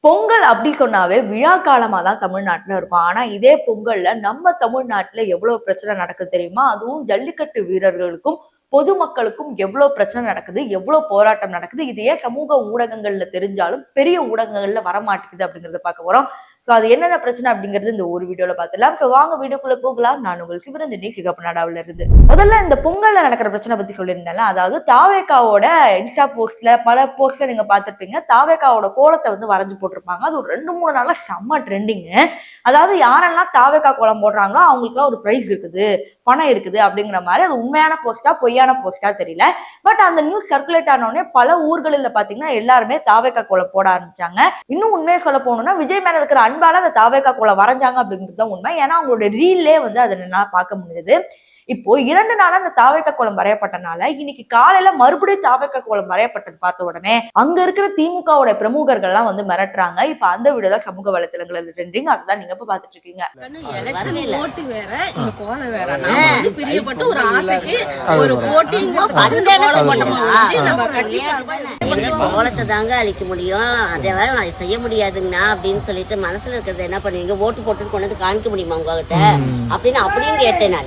பொங்கல் அப்படி சொன்னாவே விழா காலமா தான் தமிழ்நாட்டுல இருக்கும். ஆனா இதே பொங்கல்ல நம்ம தமிழ்நாட்டுல எவ்வளவு பிரச்சனை நடக்குது தெரியுமா? அதுவும் ஜல்லிக்கட்டு வீரர்களுக்கும் பொதுமக்களுக்கும் எவ்வளவு பிரச்சனை நடக்குது, எவ்வளவு போராட்டம் நடக்குது. இது ஏன் சமூக ஊடகங்கள்ல தெரிஞ்சாலும் பெரிய ஊடகங்கள்ல வரமாட்டேங்குது அப்படிங்கறத பார்க்க போறோம். சோ அது என்னென்ன பிரச்சனை அப்படிங்கிறது இந்த ஒரு வீடியோல பார்த்துலாம். சோ வாங்க வீடியோக்குள்ள போகலாம். நான் உங்கள் சிவரஞ்சனி சிகப்பு நாடாவில இருந்து. முதல்ல இந்த பொங்கல்ல நடக்கிற பிரச்சனை பத்தி சொல்லியிருந்தேன்ல, அதாவது தாவேகாவோட இன்ஸ்டா போஸ்ட்ல பல போஸ்ட்ல நீங்க பார்த்திருப்பீங்க. தாவேகாவோட கோலத்தை வந்து வரைஞ்சு போட்டிருப்பாங்க. அது ஒரு 2-3 நாளா செம்ம ட்ரெண்டிங். அதாவது யாரெல்லாம் தாவேகா கோலம் போடுறாங்களோ அவங்களுக்கு ஒரு பிரைஸ் இருக்குது, பணம் இருக்குது அப்படிங்கிற மாதிரி. அது உண்மையான போஸ்டா பொய்யான போஸ்டா தெரியல. பட் அந்த நியூஸ் சர்க்குலேட் ஆனோடனே பல ஊர்களில் பாத்தீங்கன்னா எல்லாருமே தாவேகா கோலம் போட ஆரம்பிச்சாங்க. இன்னும் உண்மையை சொல்ல போனோம்னா விஜய் மேல இருக்கிற அன்பால அந்த தாவேகா கோலம் வரைஞ்சாங்க அப்படிங்கிறது தான் உண்மை. ஏன்னா அவங்களோட ரீல்லே வந்து அதை என்னால பார்க்க முடியுது. இப்போ 2 நாளா அந்த தாவேக்கா கோலம் வரையப்பட்டனால இன்னைக்கு காலையில மறுபடியும் தாவேக்கா கோலம் வரையப்பட்டது பார்த்த உடனே அங்க இருக்கிற திமுகவோட பிரமுகர்கள் எல்லாம் வந்து மிரட்டுறாங்க. இப்ப அந்த வீடியோ தான் சமூக வலைத்தளங்கள்ல ட்ரெண்டிங். அதுதான் நீங்க இப்ப பாத்துட்டு இருக்கீங்க. ஓட்டு வேற, இந்த கோலம் வேற. நாம வந்து பிரியப்பட்ட ஒரு ஆசைக்கு ஒரு போட்டிங்க நம்ம கட்சி கோலத்தை தாங்க அழிக்க முடியும், அதெல்லாம் செய்ய முடியாதுங்கண்ணா அப்படின்னு சொல்லிட்டு மனசுல இருக்கிறத என்ன பண்ணுவீங்க? ஓட்டு போட்டு கொண்டு வந்து காமிக்க முடியுமா உங்ககிட்ட அப்படின்னு கேட்டேன் நான்.